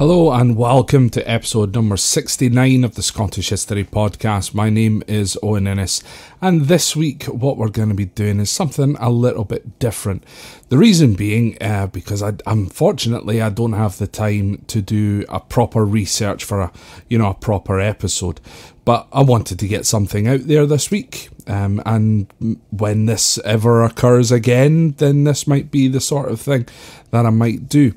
Hello and welcome to episode number 69 of the Scottish History Podcast. My name is Owen Ennis, and this week what we're going to be doing is something a little bit different. The reason being because unfortunately I don't have the time to do a proper research for a proper episode, but I wanted to get something out there this week. And when this ever occurs again, then this might be the sort of thing that I might do.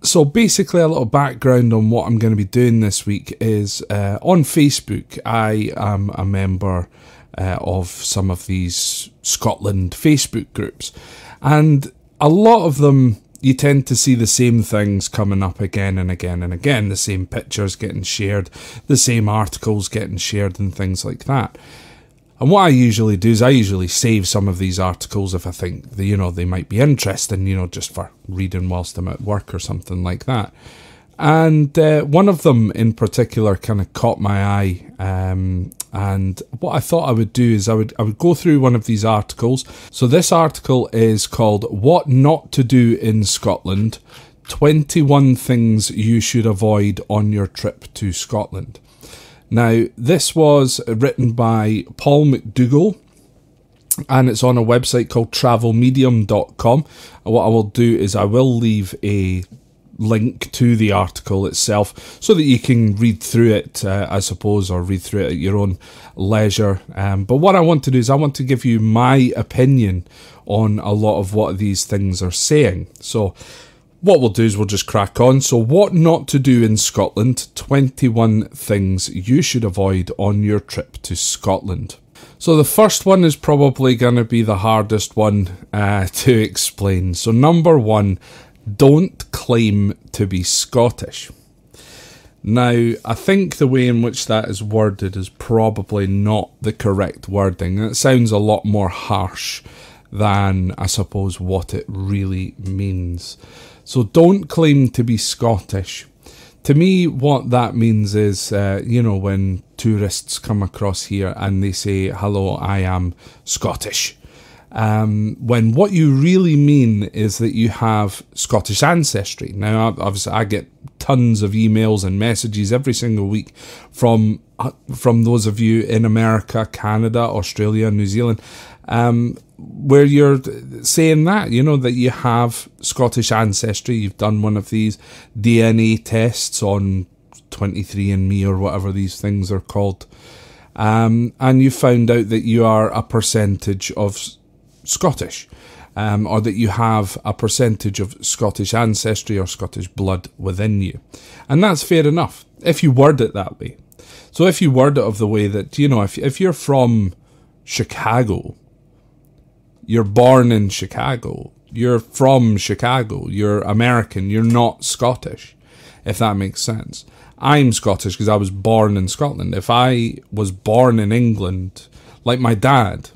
So basically a little background on what I'm going to be doing this week is on Facebook. I am a member of some of these Scotland Facebook groups, and a lot of them you tend to see the same things coming up again and again and again, the same pictures getting shared, the same articles getting shared and things like that. And what I usually do is I usually save some of these articles if I think they might be interesting, just for reading whilst I'm at work or something like that. And one of them in particular kind of caught my eye. And what I thought I would do is I would go through one of these articles. So this article is called "What Not to Do in Scotland: 21 Things You Should Avoid on Your Trip to Scotland." Now, this was written by Paul McDougall, and it's on a website called travelmedium.com. What I will do is I will leave a link to the article itself so that you can read through it, I suppose, or read through it at your own leisure. But what I want to do is I want to give you my opinion on a lot of what these things are saying. So what we'll do is we'll just crack on. So, what not to do in Scotland: 21 things you should avoid on your trip to Scotland. So the first one is probably going to be the hardest one to explain. So number one, don't claim to be Scottish. Now, I think the way in which that is worded is probably not the correct wording. It sounds a lot more harsh than, I suppose, what it really means. So don't claim to be Scottish. To me, what that means is, when tourists come across here and they say, "Hello, I am Scottish." When what you really mean is that you have Scottish ancestry. Now, obviously, I get tons of emails and messages every single week from those of you in America, Canada, Australia, New Zealand, where you're saying that, that you have Scottish ancestry. You've done one of these DNA tests on 23andMe or whatever these things are called, and you found out that you are a percentage of Scottish, or that you have a percentage of Scottish ancestry or Scottish blood within you. And that's fair enough, if you word it that way. So if you word it of the way that, if you're from Chicago, you're born in Chicago, you're from Chicago, you're American, you're not Scottish, if that makes sense. I'm Scottish because I was born in Scotland. If I was born in England, like my dad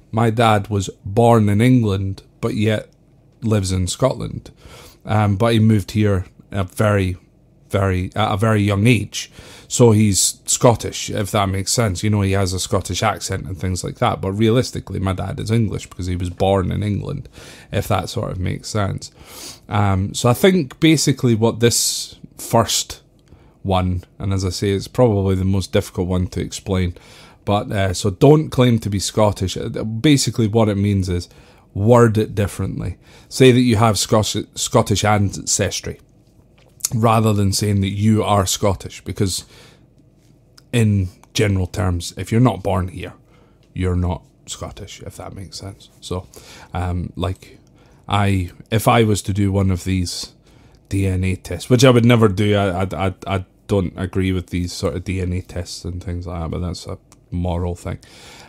was born in England, but yet lives in Scotland. But he moved here at a very young age. So he's Scottish, if that makes sense. He has a Scottish accent and things like that. But realistically, my dad is English because he was born in England, if that sort of makes sense. So I think basically what this first one, and as I say, it's probably the most difficult one to explain. But so don't claim to be Scottish. Basically what it means is word it differently. Say that you have Scottish ancestry, rather than saying that you are Scottish, because in general terms, if you're not born here, you're not Scottish, if that makes sense. So, if I was to do one of these DNA tests, which I would never do, I don't agree with these sort of DNA tests and things like that, but that's a moral thing.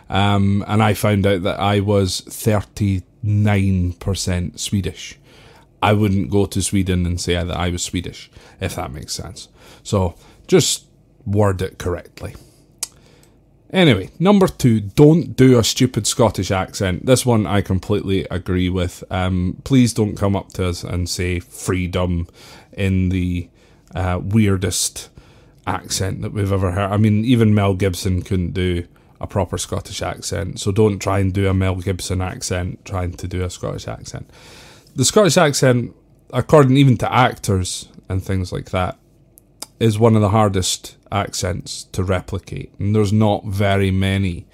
And I found out that I was 39% Swedish. I wouldn't go to Sweden and say that I was Swedish, if that makes sense. So just word it correctly. Anyway, number two, don't do a stupid Scottish accent. This one I completely agree with. Please don't come up to us and say freedom in the weirdest accent that we've ever heard. I mean, even Mel Gibson couldn't do a proper Scottish accent, so don't try and do a Mel Gibson accent trying to do a Scottish accent. The Scottish accent, according even to actors and things like that, is one of the hardest accents to replicate, and there's not very many.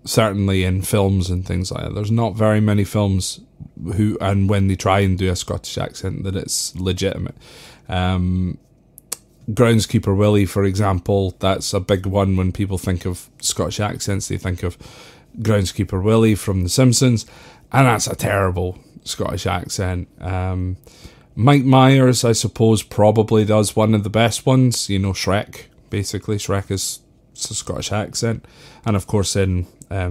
Certainly in films and things like that, there's not very many films who, and when they try and do a Scottish accent, that it's legitimate. Groundskeeper Willie, for example, that's a big one. When people think of Scottish accents, they think of Groundskeeper Willie from The Simpsons, and that's a terrible Scottish accent. Mike Myers, I suppose, probably does one of the best ones. You know, Shrek, basically. Shrek is a Scottish accent. And of course in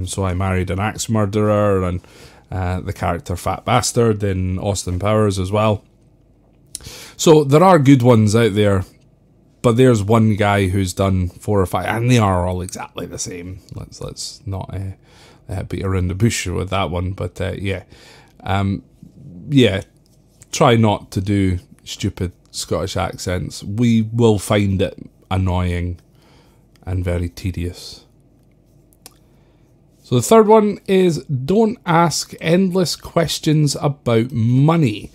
So I Married an Axe Murderer, and the character Fat Bastard in Austin Powers as well. So there are good ones out there, but there's one guy who's done 4 or 5, and they are all exactly the same. Let's not beat around the bush with that one, but try not to do stupid Scottish accents. We will find it annoying and very tedious. So the third one is, don't ask endless questions about money.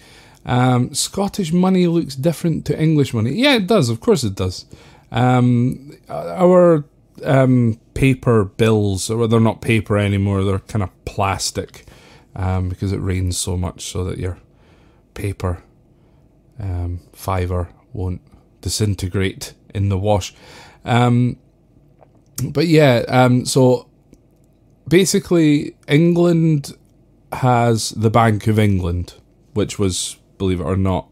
Scottish money looks different to English money. Yeah, it does. Of course it does. Our paper bills, or they're not paper anymore, they're kind of plastic, because it rains so much, so that your paper fiver won't disintegrate in the wash. So basically England has the Bank of England, which was, believe it or not,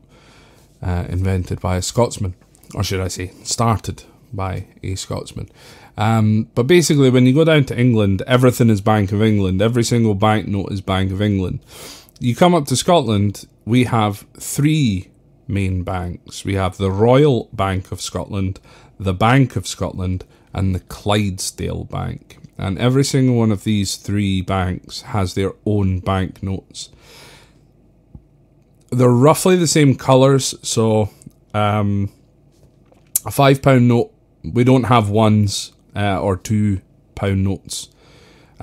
invented by a Scotsman, or should I say started by a Scotsman. But basically when you go down to England, everything is Bank of England. Every single banknote is Bank of England. You come up to Scotland, we have 3 main banks. We have the Royal Bank of Scotland, the Bank of Scotland, and the Clydesdale Bank. And every single one of these 3 banks has their own banknotes. They're roughly the same colours, so a £5 note, we don't have ones or £2 notes.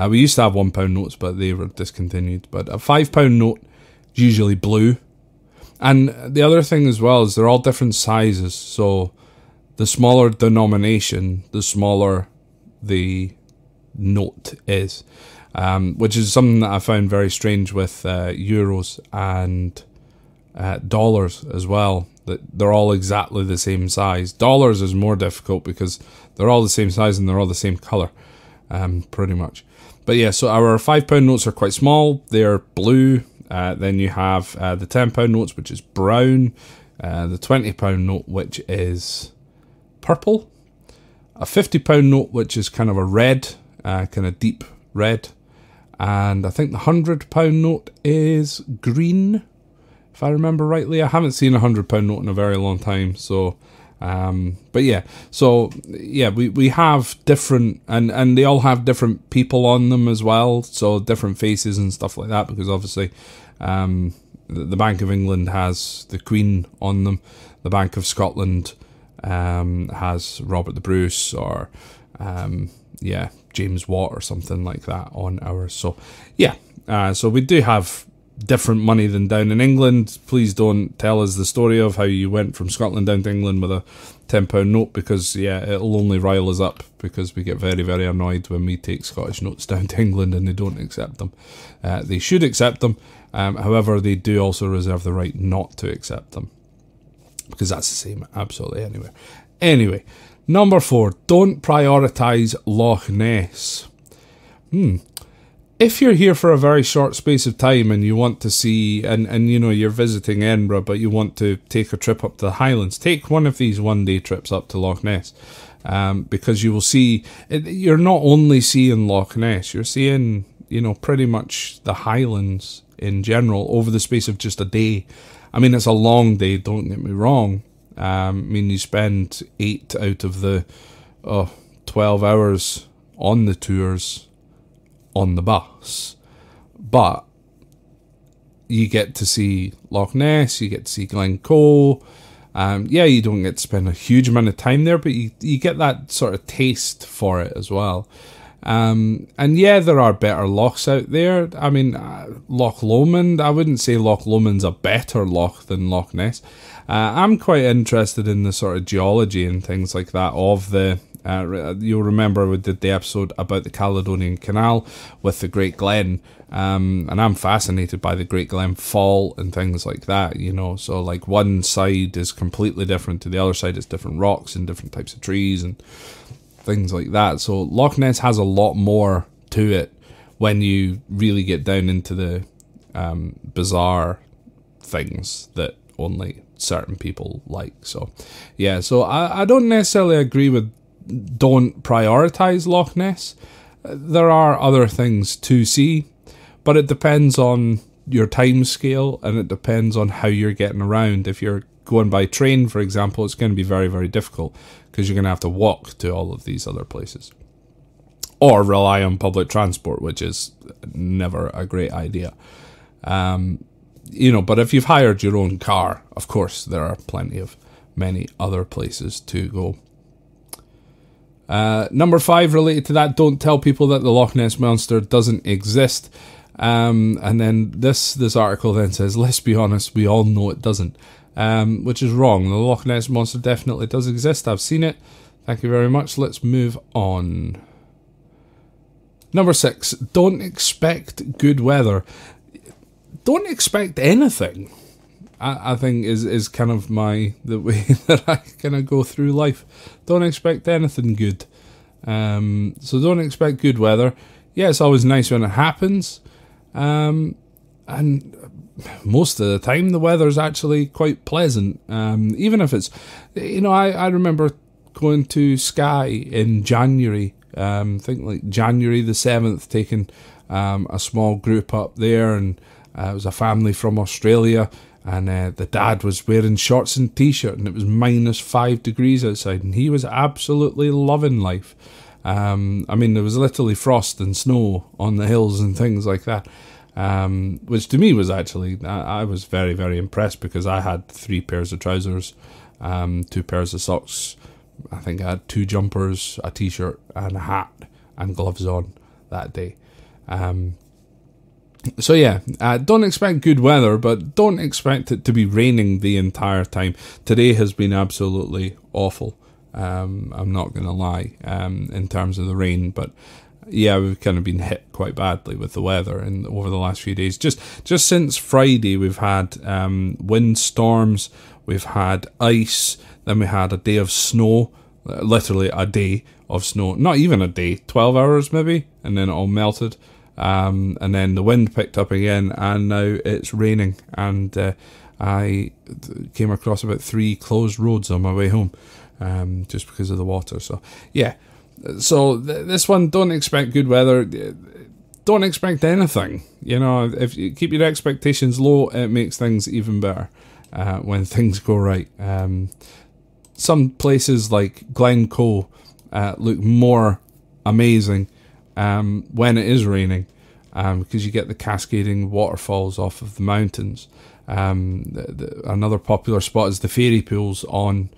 We used to have £1 notes, but they were discontinued. But a £5 note is usually blue. And the other thing as well is they're all different sizes, so the smaller denomination, the smaller the note is, which is something that I found very strange with euros and dollars as well, that they're all exactly the same size. Dollars is more difficult because they're all the same size and they're all the same colour, pretty much. But yeah, so our £5 notes are quite small, they're blue. Then you have the £10 notes, which is brown, the £20 note, which is purple, a £50 note, which is kind of a red, kind of deep red, and I think the £100 note is green, if I remember rightly. I haven't seen a £100 note in a very long time, so we have different, and they all have different people on them as well, so different faces and stuff like that, because obviously the Bank of England has the Queen on them, the Bank of Scotland has Robert the Bruce, or James Watt or something like that on ours. So so we do have different money than down in England. Please don't tell us the story of how you went from Scotland down to England with a £10 note, because it'll only rile us up, because we get very, very annoyed when we take Scottish notes down to England and they don't accept them. They should accept them, however they do also reserve the right not to accept them, because that's the same absolutely anywhere. Anyway, number 4, don't prioritise Loch Ness. If you're here for a very short space of time and you want to see, and you know, you're visiting Edinburgh, but you want to take a trip up to the Highlands, take one of these one-day trips up to Loch Ness, because you will see, you're not only seeing Loch Ness, you're seeing, you know, pretty much the Highlands in general over the space of just a day. I mean, it's a long day, don't get me wrong. I mean, you spend 8 out of the 12 hours on the tours on the bus, but you get to see Loch Ness, you get to see Glencoe. You don't get to spend a huge amount of time there, but you get that sort of taste for it as well. And yeah, there are better lochs out there. I mean, Loch Lomond, I wouldn't say Loch Lomond's a better loch than Loch Ness. I'm quite interested in the sort of geology and things like that of the... you'll remember we did the episode about the Caledonian Canal with the Great Glen, and I'm fascinated by the Great Glen Fault and things like that, you know. So like one side is completely different to the other side. It's different rocks and different types of trees and things like that. So Loch Ness has a lot more to it when you really get down into the bizarre things that only certain people like. So yeah, so I don't necessarily agree with don't prioritize Loch Ness. There are other things to see, but it depends on your time scale and it depends on how you're getting around. If you're going by train, for example, it's going to be very, very difficult because you're going to have to walk to all of these other places or rely on public transport, which is never a great idea. You know, but if you've hired your own car, of course, there are many other places to go. Number 5, related to that, don't tell people that the Loch Ness Monster doesn't exist. And then this article then says, let's be honest, we all know it doesn't. Which is wrong. The Loch Ness Monster definitely does exist. I've seen it. Thank you very much. Let's move on. Number 6, don't expect good weather. Don't expect anything. I think is kind of the way that I kind of go through life. Don't expect anything good. So don't expect good weather. Yeah, it's always nice when it happens. And most of the time the weather's actually quite pleasant. Even if it's, you know, I remember going to Skye in January. I think like January the 7th, taking a small group up there, and it was a family from Australia. And the dad was wearing shorts and t-shirt, and it was -5 degrees outside, and he was absolutely loving life. I mean, there was literally frost and snow on the hills and things like that, which to me was actually, I was very, very impressed, because I had 3 pairs of trousers, 2 pairs of socks, I think I had 2 jumpers, a t-shirt and a hat and gloves on that day. So yeah, don't expect good weather, but don't expect it to be raining the entire time. Today has been absolutely awful. I'm not going to lie, in terms of the rain, but yeah, we've kind of been hit quite badly with the weather over the last few days. Just since Friday, we've had wind storms, we've had ice, then we had a day of snow, literally a day of snow, not even a day, 12 hours maybe, and then it all melted. And then the wind picked up again, and now it's raining, and I came across about 3 closed roads on my way home, just because of the water. So yeah, so this one, don't expect good weather, don't expect anything, you know. If you keep your expectations low, it makes things even better when things go right. Some places like Glencoe look more amazing when it is raining, because you get the cascading waterfalls off of the mountains. Another popular spot is the fairy pools on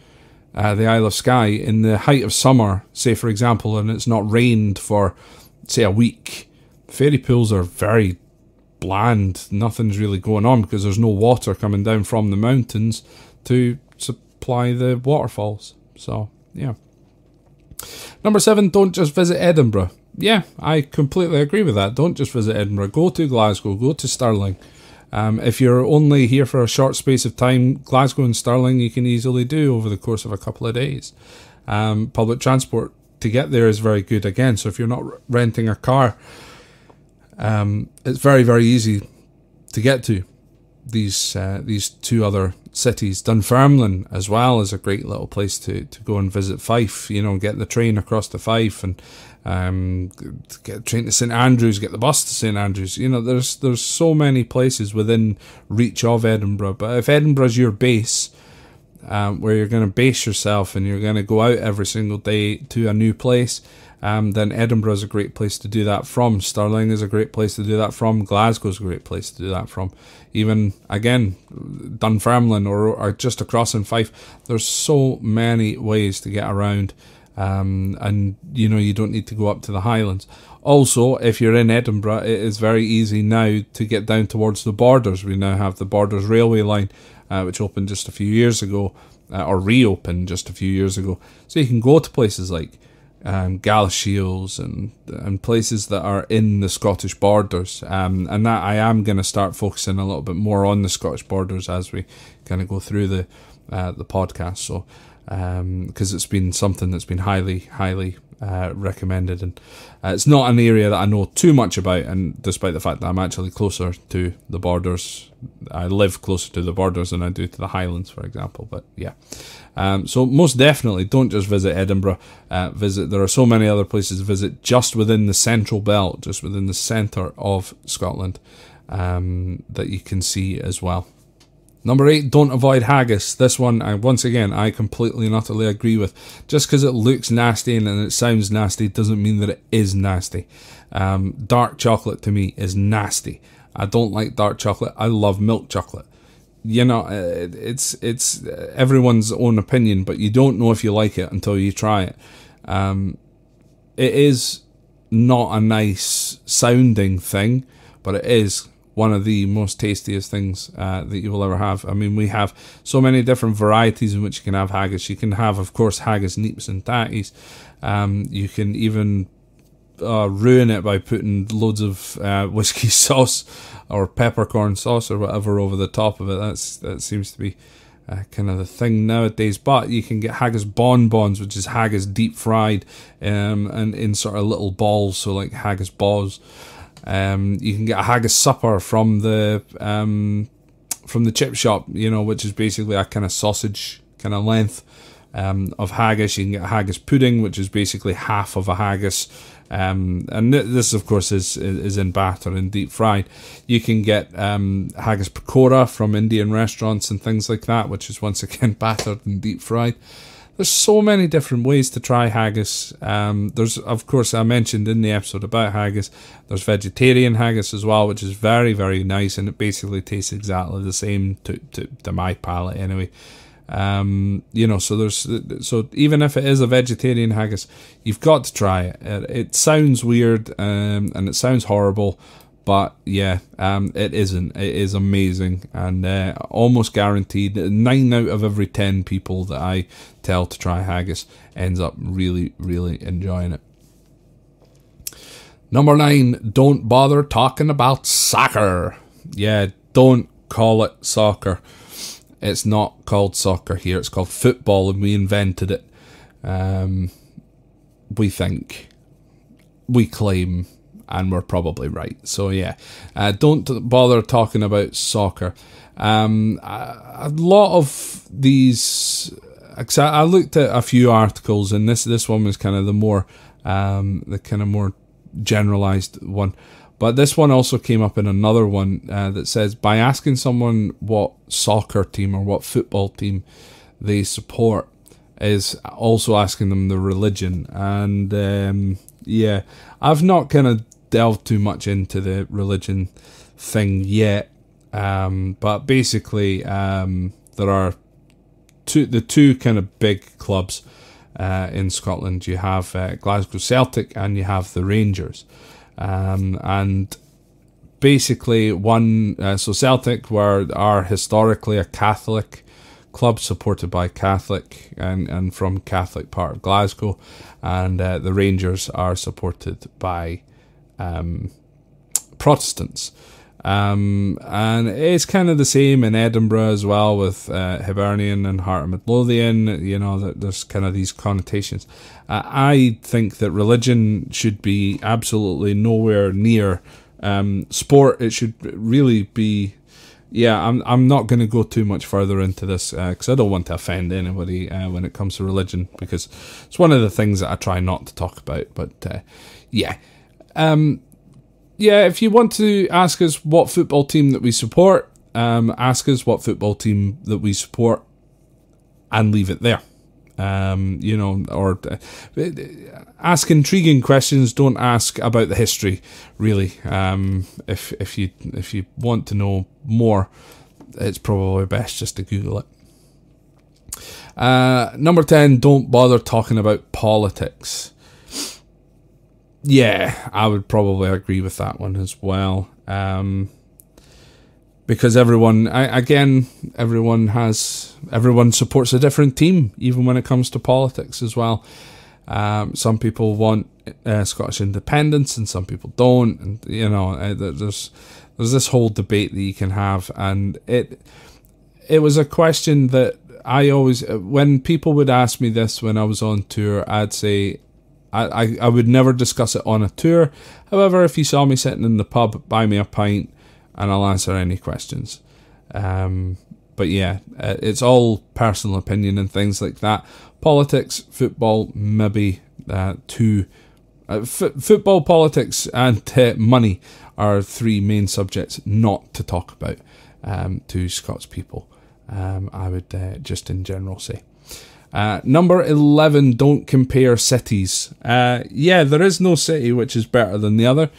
the Isle of Skye in the height of summer, say for example, and it's not rained for say a week. Fairy pools are very bland, nothing's really going on because there's no water coming down from the mountains to supply the waterfalls. So yeah. Number 7, don't just visit Edinburgh. Yeah, I completely agree with that. Don't just visit Edinburgh. Go to Glasgow. Go to Stirling. If you're only here for a short space of time, Glasgow and Stirling you can easily do over the course of a couple of days. Public transport to get there is very good again. So if you're not renting a car, it's very, very easy to get to these 2 other cities. Dunfermline as well is a great little place to go and visit Fife, you know, get the train across to Fife, and get a train to St Andrews, get the bus to St Andrews. You know, there's so many places within reach of Edinburgh. But if Edinburgh's your base, where you're going to base yourself and you're going to go out every single day to a new place, then Edinburgh is a great place to do that from. Stirling is a great place to do that from. Glasgow's a great place to do that from. Even, again, Dunfermline or just across in Fife. There's so many ways to get around and you don't need to go up to the Highlands. Also, if you're in Edinburgh, it is very easy now to get down towards the Borders. We now have the Borders railway line, which opened just a few years ago, or reopened just a few years ago. So you can go to places like Galashiels and places that are in the Scottish Borders, and that I am going to start focusing a little bit more on the Scottish Borders as we kind of go through the podcast. So because it's been something that's been highly recommended, and it's not an area that I know too much about, and despite the fact that I'm actually closer to the Borders, I live closer to the Borders than I do to the Highlands, for example. But yeah, so most definitely don't just visit Edinburgh. There are so many other places to visit just within the central belt, just within the centre of Scotland, that you can see as well. Number 8, don't avoid haggis. This one, once again, I completely and utterly agree with. Just because it looks nasty and it sounds nasty doesn't mean that it is nasty. Dark chocolate to me is nasty. I don't like dark chocolate. I love milk chocolate. It's everyone's own opinion, but you don't know if you like it until you try it. It is not a nice sounding thing, but it is one of the most tastiest things that you will ever have. I mean, we have so many different varieties in which you can have haggis. You can have, of course, haggis neeps and tatties. You can even ruin it by putting loads of whiskey sauce or peppercorn sauce or whatever over the top of it. That seems to be kind of the thing nowadays. But you can get haggis bonbons, which is haggis deep fried and in sort of little balls, so like haggis balls. You can get a haggis supper from the chip shop, which is basically a kind of sausage kind of length of haggis. You can get a haggis pudding, which is basically half of a haggis, and this of course is in batter and deep fried. You can get haggis pakora from Indian restaurants and things like that, which is once again battered and deep fried. There's so many different ways to try haggis. There's, of course, I mentioned in the episode about haggis, there's vegetarian haggis as well, which is very, very nice, and it basically tastes exactly the same to my palate anyway. So even if it is a vegetarian haggis, you've got to try it. It sounds weird and it sounds horrible, but yeah, it isn't. It is amazing, and almost guaranteed 9 out of every 10 people that I tell to try haggis ends up really, really enjoying it. Number 9, don't bother talking about soccer. Yeah, don't call it soccer. It's not called soccer here. It's called football, and we invented it. We think. We claim. And we're probably right. So yeah, don't bother talking about soccer. A lot of these, I looked at a few articles, and this one was kind of the more generalized one. But this one also came up in another one that says, by asking someone what soccer team or what football team they support is also asking them the religion. And yeah, I've not kind of delved too much into the religion thing yet, but basically there are the two kind of big clubs in Scotland. You have Glasgow Celtic and you have the Rangers, and basically so Celtic are historically a Catholic club supported by Catholic and from Catholic part of Glasgow, and the Rangers are supported by Protestants, and it's kind of the same in Edinburgh as well with Hibernian and Heart of Midlothian. There's kind of these connotations. I think that religion should be absolutely nowhere near sport. It should really be. Yeah, I'm not going to go too much further into this because I don't want to offend anybody when it comes to religion, because it's one of the things that I try not to talk about. But yeah. If you want to ask us what football team that we support, ask us what football team that we support and leave it there. Or ask intriguing questions. Don't ask about the history, really. If you want to know more, it's probably best just to Google it. Number 10, don't bother talking about politics. Yeah, I would probably agree with that one as well. Because everyone supports a different team, even when it comes to politics as well. Some people want Scottish independence, and some people don't. And there's this whole debate that you can have, and it was a question that I always, when people would ask me this when I was on tour, I'd say I would never discuss it on a tour. However, if you saw me sitting in the pub, buy me a pint, and I'll answer any questions. But yeah, it's all personal opinion and things like that. Politics, football, maybe two. Football, politics, and money are three main subjects not to talk about to Scots people. I would just in general say. Number 11, don't compare cities. Yeah, there is no city which is better than the other.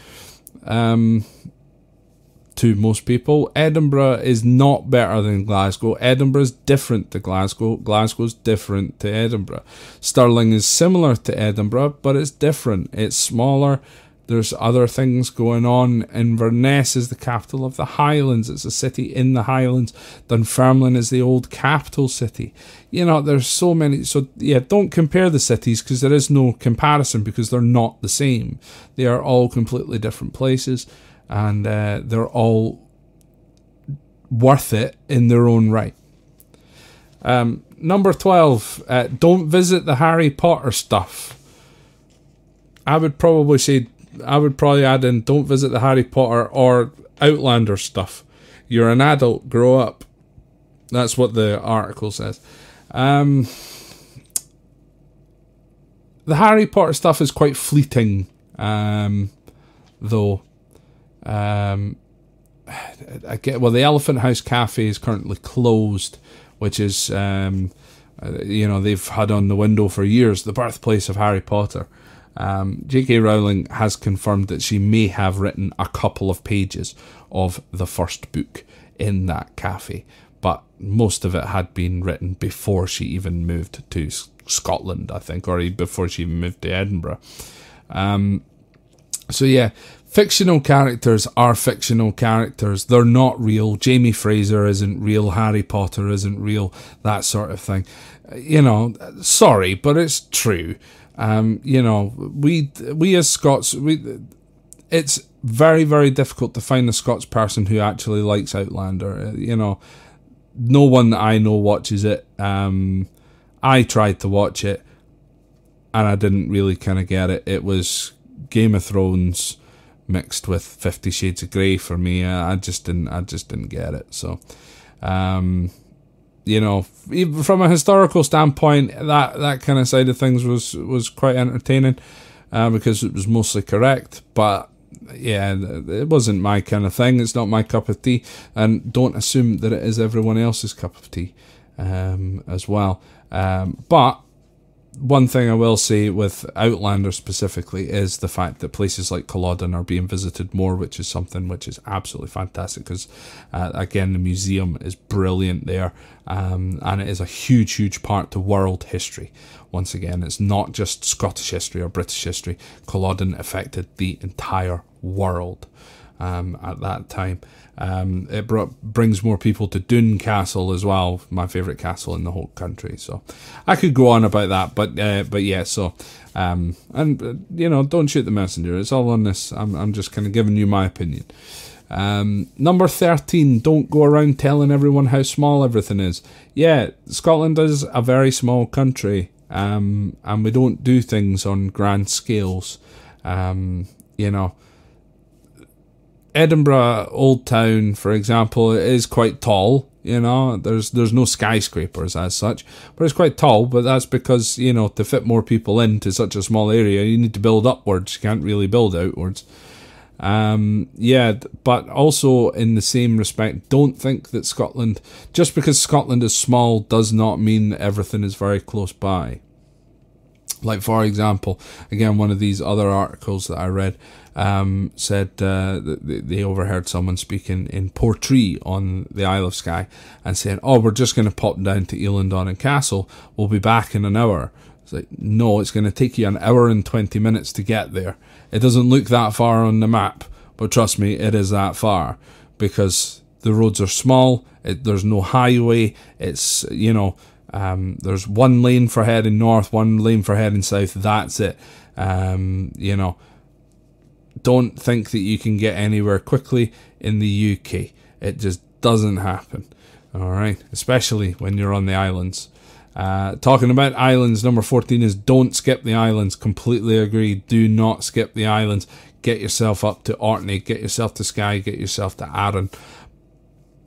To most people, Edinburgh is not better than Glasgow. Edinburgh is different to Glasgow. Glasgow's different to Edinburgh. Stirling is similar to Edinburgh, but it's different. It's smaller. There's other things going on. Inverness is the capital of the Highlands. It's a city in the Highlands. Dunfermline is the old capital city. There's so many. So yeah, don't compare the cities, because there is no comparison, because they're not the same. They are all completely different places. And they're all worth it in their own right. Number 12, don't visit the Harry Potter stuff. I would probably add in, don't visit the Harry Potter or Outlander stuff. You're an adult, grow up. That's what the article says. The Harry Potter stuff is quite fleeting, though. The Elephant House Cafe is currently closed, which is, they've had on the window for years, the birthplace of Harry Potter. J.K. Rowling has confirmed that she may have written a couple of pages of the first book in that cafe, but most of it had been written before she even moved to Scotland, I think, or before she even moved to Edinburgh. So yeah, fictional characters are fictional characters. They're not real. Jamie Fraser isn't real. Harry Potter isn't real. That sort of thing. Sorry, but it's true. We as Scots, it's very, very difficult to find a Scots person who actually likes Outlander. No one that I know watches it. I tried to watch it, and I didn't really kind of get it. It was Game of Thrones mixed with 50 Shades of Grey for me. I just didn't get it. So, even from a historical standpoint, that kind of side of things was quite entertaining, because it was mostly correct. But yeah, it wasn't my kind of thing. It's not my cup of tea, and don't assume that it is everyone else's cup of tea, as well. But one thing I will say with Outlander specifically is the fact that places like Culloden are being visited more, which is something which is absolutely fantastic, because again, the museum is brilliant there, and it is a huge, huge part to world history. Once again, it's not just Scottish history or British history. Culloden affected the entire world at that time. It brings more people to Doune Castle as well, my favourite castle in the whole country. So I could go on about that, but yeah. So don't shoot the messenger. It's all on this. I'm just kind of giving you my opinion. Number 13, don't go around telling everyone how small everything is. Yeah, Scotland is a very small country, and we don't do things on grand scales. Edinburgh Old Town, for example, is quite tall. There's no skyscrapers as such, but it's quite tall. But that's because to fit more people into such a small area, you need to build upwards. You can't really build outwards. But also in the same respect, don't think that Scotland, just because Scotland is small, does not mean that everything is very close by. Like, for example, again, one of these other articles that I read said that they overheard someone speaking in Portree on the Isle of Skye and saying, "Oh, we're just going to pop down to Eilean Castle. We'll be back in an hour." It's like, no, it's going to take you an hour and 20 minutes to get there. It doesn't look that far on the map, but trust me, it is that far, because the roads are small. There's no highway. It's, there's one lane for heading north, one lane for heading south. That's it. Don't think that you can get anywhere quickly in the UK. It just doesn't happen. All right, especially when you're on the islands. Talking about islands, number 14 is don't skip the islands. Completely agree. Do not skip the islands. Get yourself up to Orkney. Get yourself to Skye. Get yourself to Arran.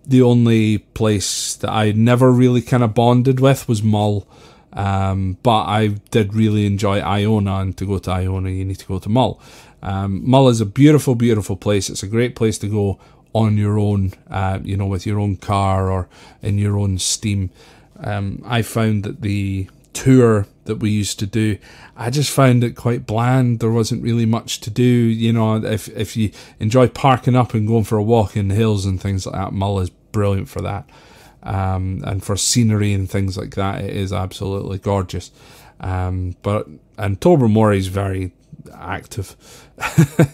The only place that I never really kind of bonded with was Mull. But I did really enjoy Iona, and to go to Iona you need to go to Mull. Mull is a beautiful, beautiful place. It's a great place to go on your own, with your own car or in your own steam. I found that the tour that we used to do, I just found it quite bland. There wasn't really much to do. If you enjoy parking up and going for a walk in the hills and things like that, Mull is brilliant for that. And for scenery and things like that, it is absolutely gorgeous. And Tobermory is very active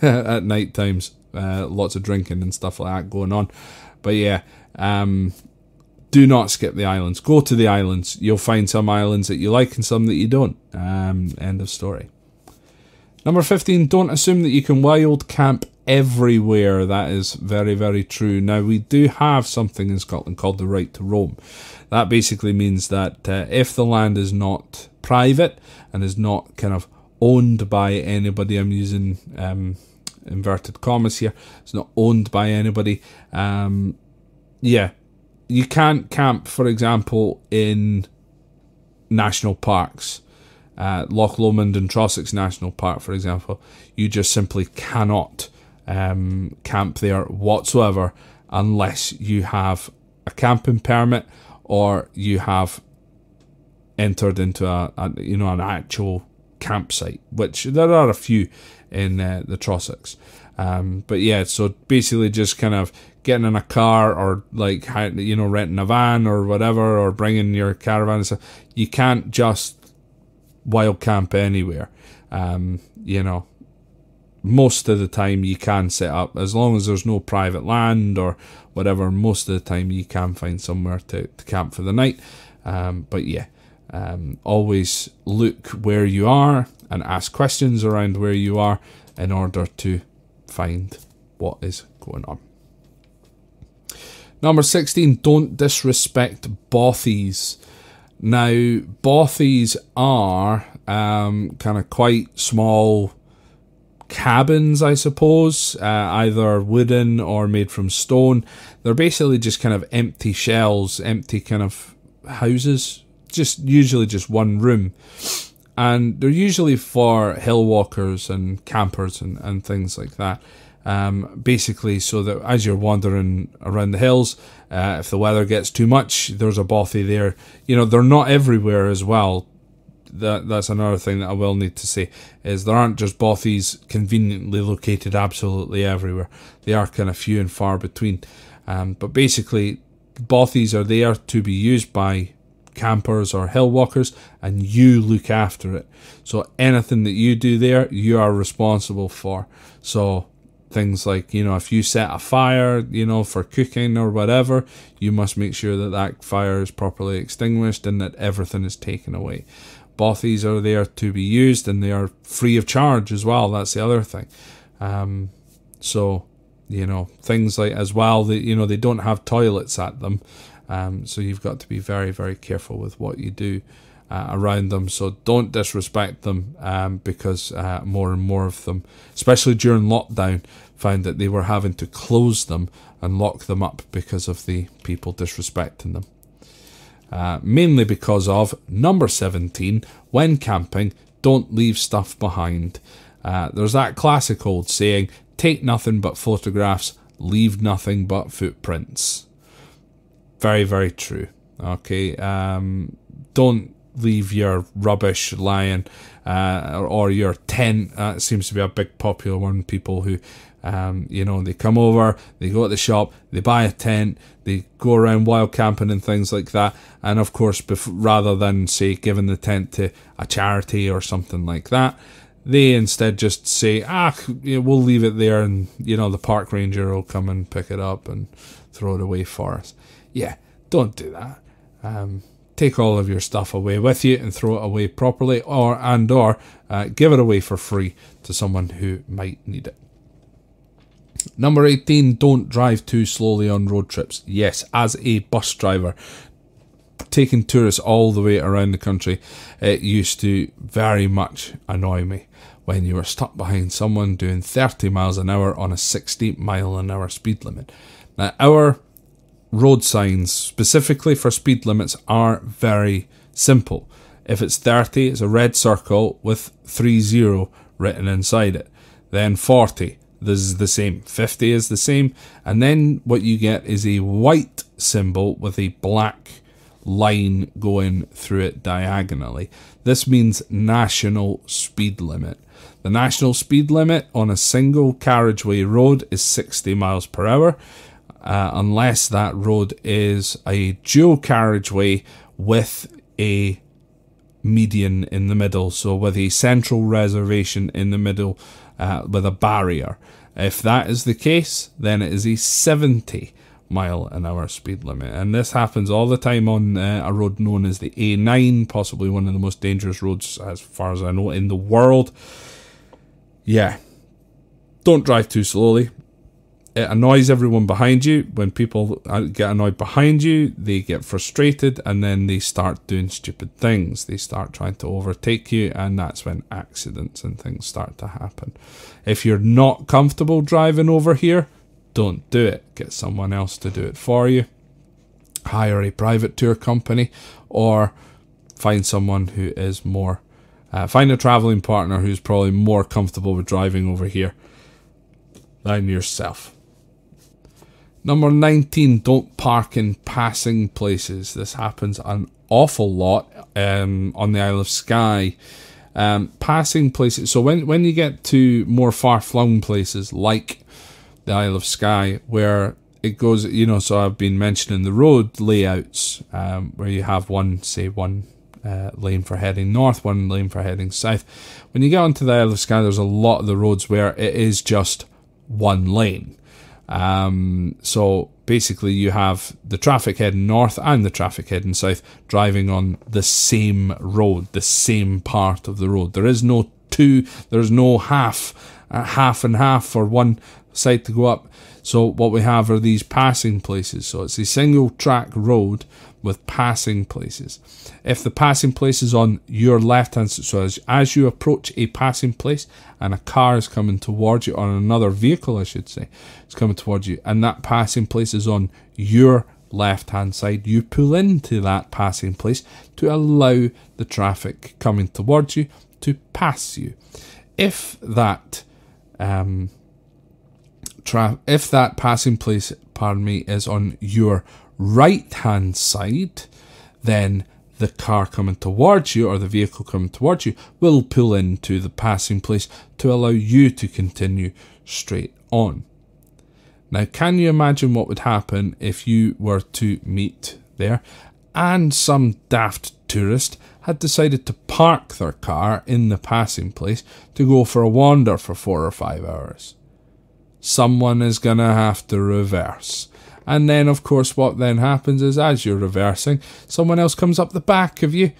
at night times. Lots of drinking and stuff like that going on. But yeah, do not skip the islands. Go to the islands. You'll find some islands that you like and some that you don't. End of story. Number 15, don't assume that you can wild camp everywhere. That is very, very true. Now, we do have something in Scotland called the right to roam. That basically means that if the land is not private and is not kind of owned by anybody, I'm using inverted commas here, it's not owned by anybody, you can't camp, for example, in national parks. Loch Lomond and Trossachs National Park, for example, you just simply cannot camp there whatsoever unless you have a camping permit or you have entered into an actual campsite, which there are a few in the Trossachs. But yeah, so basically just kind of getting in a car or renting a van or whatever, or bringing your caravan and stuff. You can't just wild camp anywhere. Most of the time you can set up, as long as there's no private land or whatever, most of the time you can find somewhere to camp for the night. But yeah, always look where you are and ask questions around where you are in order to find what is going on. Number 16, don't disrespect bothies. Now, bothies are kind of quite small cabins, I suppose, either wooden or made from stone. They're basically just kind of empty shells, empty kind of houses, usually just one room. And they're usually for hill walkers and campers and things like that. Basically, so that as you're wandering around the hills, if the weather gets too much, there's a bothy there. They're not everywhere as well. That's another thing that I will need to say, is there aren't just bothies conveniently located absolutely everywhere. They are kind of few and far between. But basically, bothies are there to be used by campers or hill walkers, and you look after it. So anything that you do there, you are responsible for. So things like, if you set a fire, for cooking or whatever, you must make sure that that fire is properly extinguished and that everything is taken away. Bothies are there to be used, and they are free of charge as well. That's the other thing. So, things like, as well, they don't have toilets at them. So you've got to be very, very careful with what you do around them. So don't disrespect them, because more and more of them, especially during lockdown, found that they were having to close them and lock them up because of the people disrespecting them. Mainly because of number 17, when camping, don't leave stuff behind. There's that classic old saying, take nothing but photographs, leave nothing but footprints. Very, very true. Okay, don't leave your rubbish lying, or your tent. Seems to be a big popular one. People who, they come over, they go to the shop, they buy a tent, they go around wild camping and things like that. And of course, rather than, say, giving the tent to a charity or something like that, they instead just say, we'll leave it there, and, the park ranger will come and pick it up and throw it away for us. Yeah, don't do that. Take all of your stuff away with you and throw it away properly, or give it away for free to someone who might need it. Number 18, don't drive too slowly on road trips. Yes, as a bus driver, taking tourists all the way around the country, it used to very much annoy me when you were stuck behind someone doing 30 miles an hour on a 60 mile an hour speed limit. Now, our road signs, specifically for speed limits, are very simple. If it's 30, it's a red circle with 30 written inside it. Then 40, this is the same. 50 is the same. And then what you get is a white symbol with a black line going through it diagonally. This means national speed limit. The national speed limit on a single carriageway road is 60 miles per hour, unless that road is a dual carriageway with a median in the middle, so with a central reservation in the middle with a barrier. If that is the case, then it is a 70 mile an hour speed limit, and this happens all the time on a road known as the A9, possibly one of the most dangerous roads, as far as I know, in the world. Yeah, don't drive too slowly. It annoys everyone behind you. When people get annoyed behind you, they get frustrated, and then they start doing stupid things. They start trying to overtake you, and that's when accidents and things start to happen. If you're not comfortable driving over here, don't do it. Get someone else to do it for you. Hire a private tour company, or find someone who is more... find a travelling partner who's probably more comfortable with driving over here than yourself. Number 19, don't park in passing places. This happens an awful lot on the Isle of Skye. Passing places. So when you get to more far-flung places like the Isle of Skye, where it goes, so I've been mentioning the road layouts, where you have one lane for heading north, one lane for heading south. When you get onto the Isle of Skye, there's a lot of the roads where it is just one lane. So basically you have the traffic heading north and the traffic heading south driving on the same road, the same part of the road. There's no half and half for one side to go up. So what we have are these passing places. So it's a single track road with passing places. If the passing place is on your left hand side, so as you approach a passing place and a car is coming towards you, or another vehicle I should say, is coming towards you, and that passing place is on your left hand side, you pull into that passing place to allow the traffic coming towards you to pass you. If that passing place, is on your right hand side, then the car coming towards you, or the vehicle coming towards you, will pull into the passing place to allow you to continue straight on. Now, can you imagine what would happen if you were to meet there and some daft tourist had decided to park their car in the passing place to go for a wander for 4 or 5 hours? Someone is going to have to reverse. And then, of course, what then happens is, as you're reversing, someone else comes up the back of you,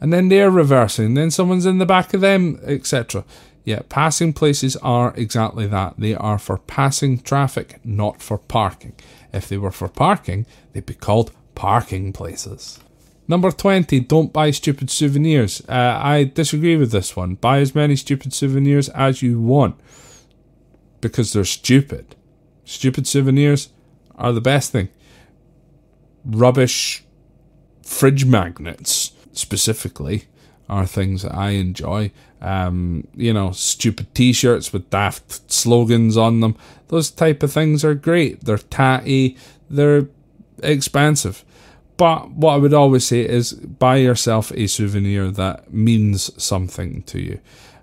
and then they're reversing, then someone's in the back of them, etc. Yeah, passing places are exactly that. They are for passing traffic, not for parking. If they were for parking, they'd be called parking places. Number 20, don't buy stupid souvenirs. I disagree with this one. Buy as many stupid souvenirs as you want, because they're stupid. Stupid souvenirs are the best thing. Rubbish fridge magnets, specifically, are things that I enjoy. Stupid t-shirts with daft slogans on them. Those type of things are great. They're tatty. They're expensive. But what I would always say is buy yourself a souvenir that means something to you.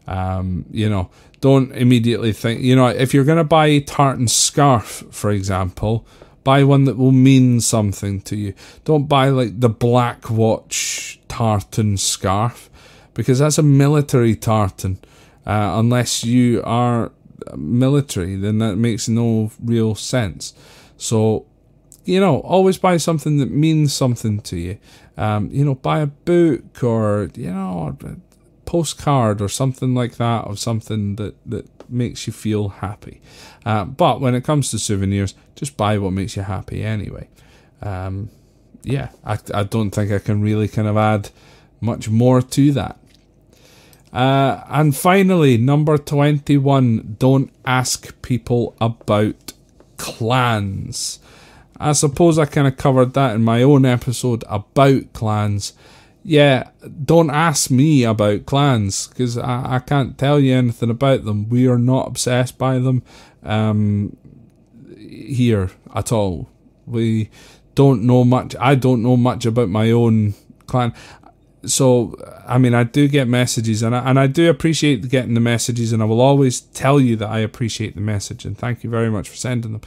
You know, don't immediately think, you know, if you're going to buy a tartan scarf, for example, buy one that will mean something to you. Don't buy like the Black Watch tartan scarf, because that's a military tartan. Unless you are military, then that makes no real sense. So, you know, always buy something that means something to you. You know, buy a book, or, you know, a postcard or something like that, or something that makes you feel happy. But when it comes to souvenirs, just buy what makes you happy anyway. Yeah, I don't think I can really kind of add much more to that. And finally, number 21, don't ask people about clans. I suppose I kind of covered that in my own episode about clans. Yeah, don't ask me about clans, because I can't tell you anything about them. We are not obsessed by them here at all. We don't know much. I don't know much about my own clan. So, I mean, I do get messages, and I do appreciate getting the messages, and I will always tell you that I appreciate the message, and thank you very much for sending them.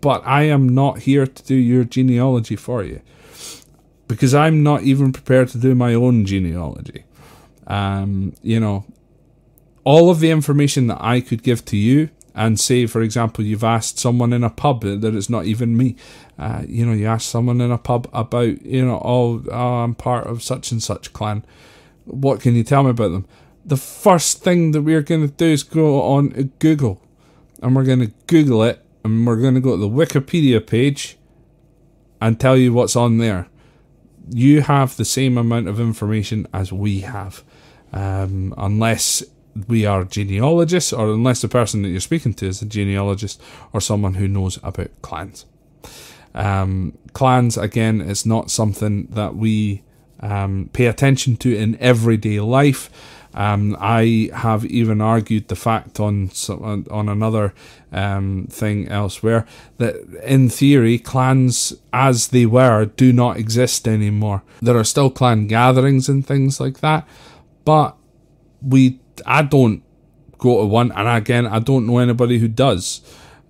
But I am not here to do your genealogy for you, because I'm not even prepared to do my own genealogy. You know, all of the information that I could give to you, and say, for example, you've asked someone in a pub that it's not even me. You know, you ask someone in a pub about, you know, oh, I'm part of such and such clan. What can you tell me about them? The first thing that we're going to do is go on Google, and we're going to Google it, and we're going to go to the Wikipedia page and tell you what's on there. You have the same amount of information as we have, unless we are genealogists, or unless the person that you're speaking to is a genealogist or someone who knows about clans. Clans, again, is not something that we pay attention to in everyday life. I have even argued the fact on another thing elsewhere that in theory clans as they were do not exist anymore. There are still clan gatherings and things like that, but I don't go to one, and again, I don't know anybody who does.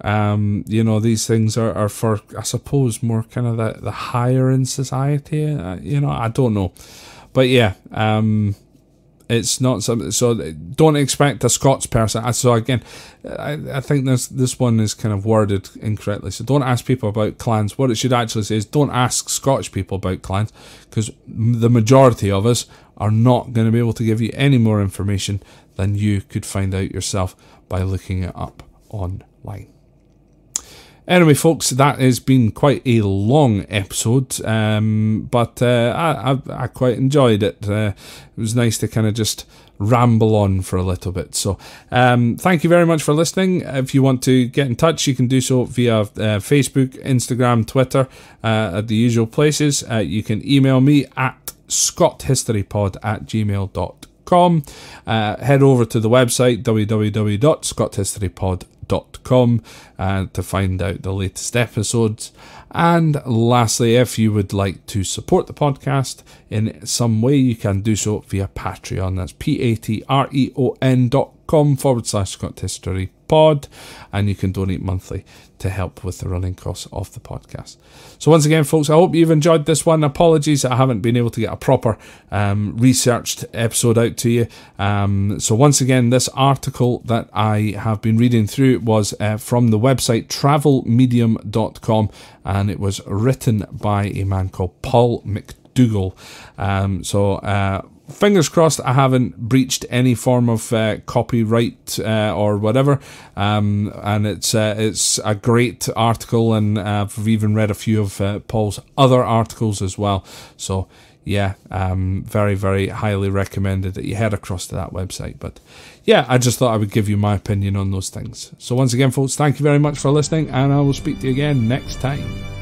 You know, these things are for, I suppose, more kind of the higher in society. You know, I don't know, but yeah, it's not something. So don't expect a Scots person. So again, I think this one is kind of worded incorrectly. So don't ask people about clans. What it should actually say is don't ask Scottish people about clans, because the majority of us are not going to be able to give you any more information than you could find out yourself by looking it up online. Anyway, folks, that has been quite a long episode, but I quite enjoyed it. It was nice to kind of just ramble on for a little bit. So thank you very much for listening. If you want to get in touch, you can do so via Facebook, Instagram, Twitter, at the usual places. You can email me at scotthistorypod@gmail.com. Head over to the website www.scotthistorypod.com to find out the latest episodes. And lastly, if you would like to support the podcast in some way, you can do so via Patreon. That's patreon.com/ScottHistoryPod, and you can donate monthly to help with the running costs of the podcast. So once again, folks, I hope you've enjoyed this one. Apologies that I haven't been able to get a proper researched episode out to you. So once again, this article that I have been reading through was from the website travelmedium.com, and it was written by a man called Paul McDougall. Fingers crossed I haven't breached any form of copyright or whatever, and it's a great article, and I've even read a few of Paul's other articles as well. So yeah, very, very highly recommended that you head across to that website. But yeah, I just thought I would give you my opinion on those things. So once again, folks, thank you very much for listening, and I will speak to you again next time.